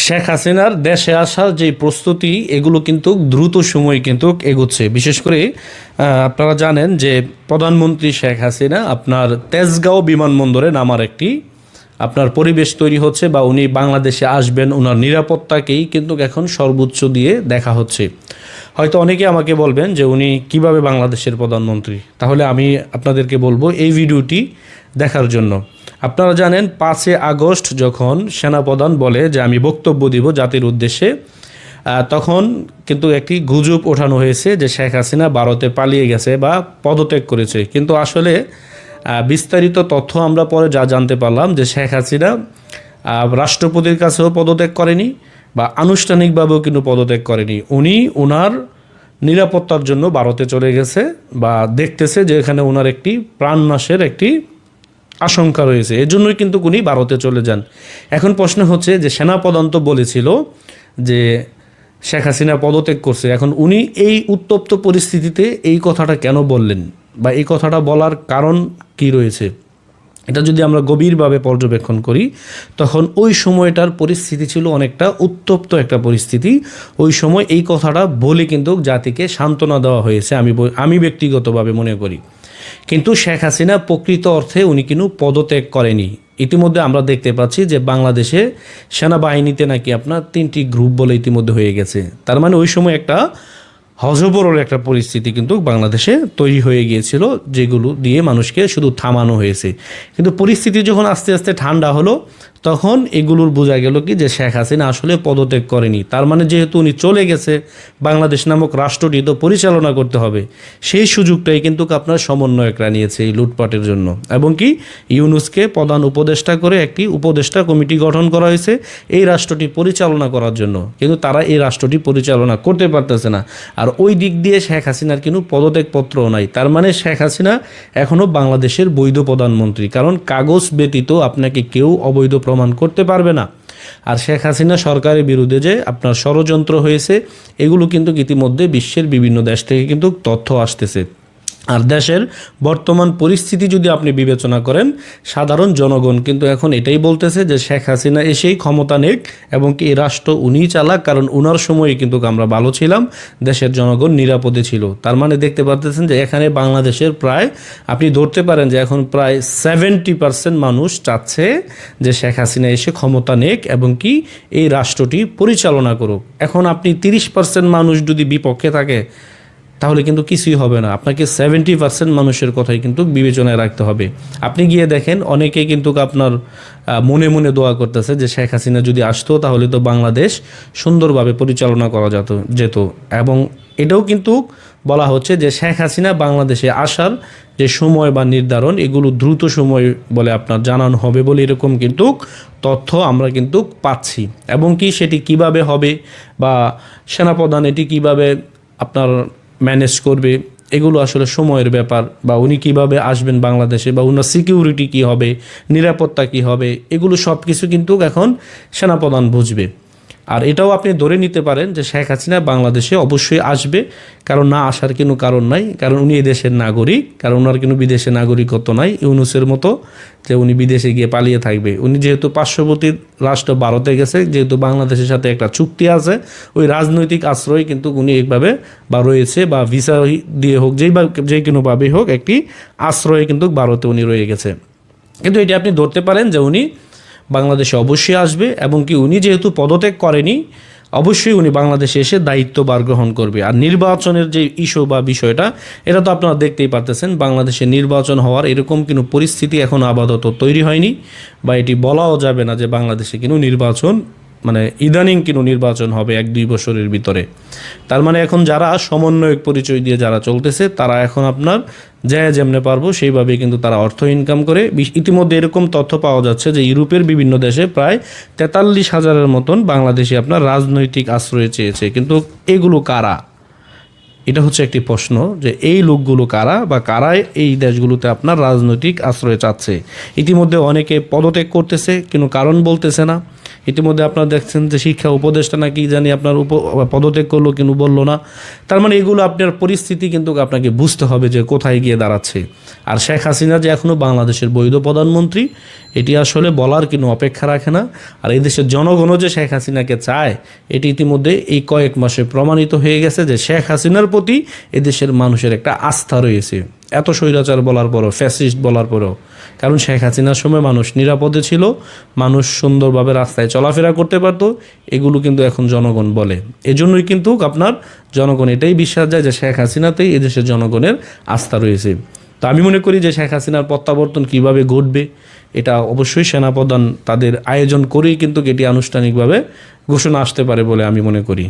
শেখ হাসিনার দেশে আসার যে প্রস্তুতি এগুলো কিন্তু দ্রুত সময় কিন্তু এগোচ্ছে। বিশেষ করে আপনারা জানেন যে প্রধানমন্ত্রী শেখ হাসিনা আপনার তেজগাঁও বিমানবন্দরে নামার একটি আপনার পরিবেশ তৈরি হচ্ছে, বা উনি বাংলাদেশে আসবেন, ওনার নিরাপত্তাকেই কিন্তু এখন সর্বোচ্চ দিয়ে দেখা হচ্ছে। হয়তো অনেকে আমাকে বলবেন যে উনি কিভাবে বাংলাদেশের প্রধানমন্ত্রী, তাহলে আমি আপনাদেরকে বলবো এই ভিডিওটি দেখার জন্য। আপনারা জানেন 5 আগস্ট যখন সেনাপ্রধান বলে যে আমি বক্তব্য দিব জাতির উদ্দেশ্যে, তখন কিন্তু একটি গুজব ওঠানো হয়েছে যে শেখ হাসিনা ভারতে পালিয়ে গেছে বা পদত্যাগ করেছে। কিন্তু আসলে বিস্তারিত তথ্য আমরা পরে যা জানতে পারলাম যে শেখ হাসিনা রাষ্ট্রপতির কাছেও পদত্যাগ করেনি বা আনুষ্ঠানিকভাবেও কিন্তু পদত্যাগ করেনি। উনি ওনার নিরাপত্তার জন্য ভারতে চলে গেছে বা দেখতেছে যে এখানে ওনার একটি প্রাণনাশের একটি আশঙ্কা রয়েছে, এজন্যই কিন্তু উনি ভারতে চলে যান। এখন প্রশ্ন হচ্ছে যে সেনাপ্রধান তো বলেছিল যে শেখ হাসিনা পদত্যাগ করছে, এখন উনি এই উত্তপ্ত পরিস্থিতিতে এই কথাটা কেন বললেন বা এই কথাটা বলার কারণ কি রয়েছে, এটা যদি আমরা গভীরভাবে পর্যবেক্ষণ করি তখন ওই সময়টার পরিস্থিতি ছিল অনেকটা উত্তপ্ত একটা পরিস্থিতি। ওই সময় এই কথাটা বলে কিন্তু জাতিকে সান্ত্বনা দেওয়া হয়েছে, আমি ব্যক্তিগতভাবে মনে করি। কিন্তু শেখ হাসিনা প্রকৃত অর্থে উনি কিন্তু পদত্যাগ করেনি। ইতিমধ্যে আমরা দেখতে পাচ্ছি যে বাংলাদেশে সেনাবাহিনীতে নাকি আপনার 3টি গ্রুপ বলে ইতিমধ্যে হয়ে গেছে। তার মানে ওই সময় একটা হযবরল একটা পরিস্থিতি কিন্তু বাংলাদেশে তৈরি হয়ে গিয়েছিল, যেগুলো দিয়ে মানুষকে শুধু থামানো হয়েছে। কিন্তু পরিস্থিতি যখন আস্তে আস্তে ঠান্ডা হলো তখন এগুলোর বোঝা গেল কি যে শেখ হাসিনা আসলে পদত্যাগ করেনি। তার মানে যেহেতু উনি চলে গেছে, বাংলাদেশ নামক রাষ্ট্রটি তো পরিচালনা করতে হবে, সেই সুযোগটাই কিন্তু আপনার সমন্বয়করা নিয়েছে এই লুটপাটের জন্য। এবং কি ইউনূসকে প্রধান উপদেষ্টা করে একটি উপদেষ্টা কমিটি গঠন করা হয়েছে এই রাষ্ট্রটি পরিচালনা করার জন্য, কিন্তু তারা এই রাষ্ট্রটি পরিচালনা করতে পারতেছে না। আর ওই দিক দিয়ে শেখ হাসিনার কিন্তু পদত্যাগপত্রও নাই। তার মানে শেখ হাসিনা এখনও বাংলাদেশের বৈধ প্রধানমন্ত্রী, কারণ কাগজ ব্যতীত আপনাকে কেউ অবৈধ প্রমাণ করতে পারবে না। আর শেখ হাসিনা সরকারের বিরুদ্ধে যে আপনার ষড়যন্ত্র হয়েছে এগুলো কিন্তু ইতিমধ্যে বিশ্বের বিভিন্ন দেশ থেকে কিন্তু তথ্য আসতেছে। আর দেশের বর্তমান পরিস্থিতি যদি আপনি বিবেচনা করেন, সাধারণ জনগণ কিন্তু এখন এটাই বলতেছে যে শেখ হাসিনা এসেই ক্ষমতা নেক এবং কি এই রাষ্ট্র উনিই চালাক, কারণ ওনার সময়ে কিন্তু আমরা ভালো ছিলাম, দেশের জনগণ নিরাপদে ছিল। তার মানে দেখতে পাচ্ছেন যে এখানে বাংলাদেশের প্রায় আপনি ধরতে পারেন যে এখন প্রায় 70% মানুষ চাচ্ছে যে শেখ হাসিনা এসে ক্ষমতা নেক এবং কি এই রাষ্ট্রটি পরিচালনা করুক। এখন আপনি 30% মানুষ যদি বিপক্ষে থাকে তাহলে কিন্তু কিছুই হবে না। আপনাকে 70% মানুষের কথাই কিন্তু বিবেচনায় রাখতে হবে। আপনি গিয়ে দেখেন অনেকেই কিন্তু আপনার মনে মনে দোয়া করতেছে যে শেখ হাসিনা যদি আসতো তাহলে তো বাংলাদেশ সুন্দরভাবে পরিচালনা করা যেত। এবং এটাও কিন্তু বলা হচ্ছে যে শেখ হাসিনা বাংলাদেশে আসার যে সময় বা নির্ধারণ এগুলো দ্রুত সময় বলে আপনার জানানো হবে বলে এরকম কিন্তু তথ্য আমরা কিন্তু পাচ্ছি। এবং কি সেটি কিভাবে হবে বা সেনাপ্রধান এটি কিভাবে আপনার ম্যানেজ করবে এগুলো আসলে সময়ের ব্যাপার, বা উনি কিভাবে আসবেন বাংলাদেশে বা ওনার সিকিউরিটি কী হবে, নিরাপত্তা কী হবে, এগুলো সব কিছু কিন্তু এখন সেনাপ্রধান বুঝবে। আর এটাও আপনি ধরে নিতে পারেন যে শেখ হাসিনা বাংলাদেশে অবশ্যই আসবে, কারণ না আসার কোনো কারণ নাই, কারণ উনি এই দেশের নাগরিক, কারণ ওনার কোনো বিদেশে নাগরিকত্ব নাই ইউনূসের মতো যে উনি বিদেশে গিয়ে পালিয়ে থাকবে। উনি যেহেতু পার্শ্ববর্তী রাষ্ট্র ভারতে গেছে, যেহেতু বাংলাদেশের সাথে একটা চুক্তি আছে, ওই রাজনৈতিক আশ্রয় কিন্তু উনি এইভাবে বা রয়েছে বা ভিসা দিয়ে হোক যে কোনোভাবেই হোক একটি আশ্রয়ে কিন্তু ভারতে উনি রয়ে গেছে। কিন্তু এটি আপনি ধরতে পারেন যে উনি বাংলাদেশে অবশ্যই আসবে এবং কি উনি যেহেতু পদত্যাগ করেনি অবশ্যই উনি বাংলাদেশে এসে দায়িত্বভার গ্রহণ করবে। আর নির্বাচনের যে ইস্যু বা বিষয়টা এটা তো আপনারা দেখতেই পারতেছেন, বাংলাদেশে নির্বাচন হওয়ার এরকম কোনো পরিস্থিতি এখন আপাতত তৈরি হয়নি, বা এটি বলাও যাবে না যে বাংলাদেশে কিন্তু নির্বাচন মানে ইদানিং কিন্তু নির্বাচন হবে 1-2 বছরের ভিতরে। তার মানে এখন যারা সমন্বয়ক পরিচয় দিয়ে যারা চলতেছে তারা এখন আপনার যেমনে পারবো সেইভাবে কিন্তু তারা অর্থ ইনকাম করে। ইতিমধ্যে এরকম তথ্য পাওয়া যাচ্ছে যে ইউরোপের বিভিন্ন দেশে প্রায় 43,000-এর মতন বাংলাদেশে আপনার রাজনৈতিক আশ্রয় চেয়েছে। কিন্তু এগুলো কারা, এটা হচ্ছে একটি প্রশ্ন যে এই লোকগুলো কারা বা কারাই এই দেশগুলোতে আপনার রাজনৈতিক আশ্রয় চাচ্ছে। ইতিমধ্যে অনেকে পদত্যাগ করতেছে, কোনো কারণ বলতেছে না। ইতিমধ্যে আপনারা দেখছেন যে শিক্ষা উপদেষ্টা নাকি জানি আপনার পদত্যাগ করলো কিন্তু বললো না। তার মানে এগুলো আপনার পরিস্থিতি কিন্তু আপনাকে বুঝতে হবে যে কোথায় গিয়ে দাঁড়াচ্ছে। আর শেখ হাসিনা যে এখনও বাংলাদেশের বৈধ প্রধানমন্ত্রী, এটি আসলে বলার কোনো অপেক্ষা রাখে না। আর এই দেশের জনগণও যে শেখ হাসিনাকে চায়, এটি ইতিমধ্যে এই কয়েক মাসে প্রমাণিত হয়ে গেছে যে শেখ হাসিনার প্রতি এদেশের মানুষের একটা আস্থা রয়েছে, এত স্বৈরাচার বলার পরও, ফ্যাসিস্ট বলার পরও। কারণ শেখ হাসিনার সময় মানুষ নিরাপদে ছিল, মানুষ সুন্দরভাবে রাস্তায় চলাফেরা করতে পারতো, এগুলো কিন্তু এখন জনগণ বলে। এজন্যই কিন্তু আপনার জনগণ এটাই বিশ্বাস যায় যে শেখ হাসিনাতেই এদেশের জনগণের আস্থা রয়েছে। তো আমি মনে করি যে শেখ হাসিনার প্রত্যাবর্তন কিভাবে ঘটবে, এটা অবশ্যই সেনাপ্রধান তাদের আয়োজন করেই কিন্তু এটি আনুষ্ঠানিকভাবে ঘোষণা আসতে পারে বলে আমি মনে করি।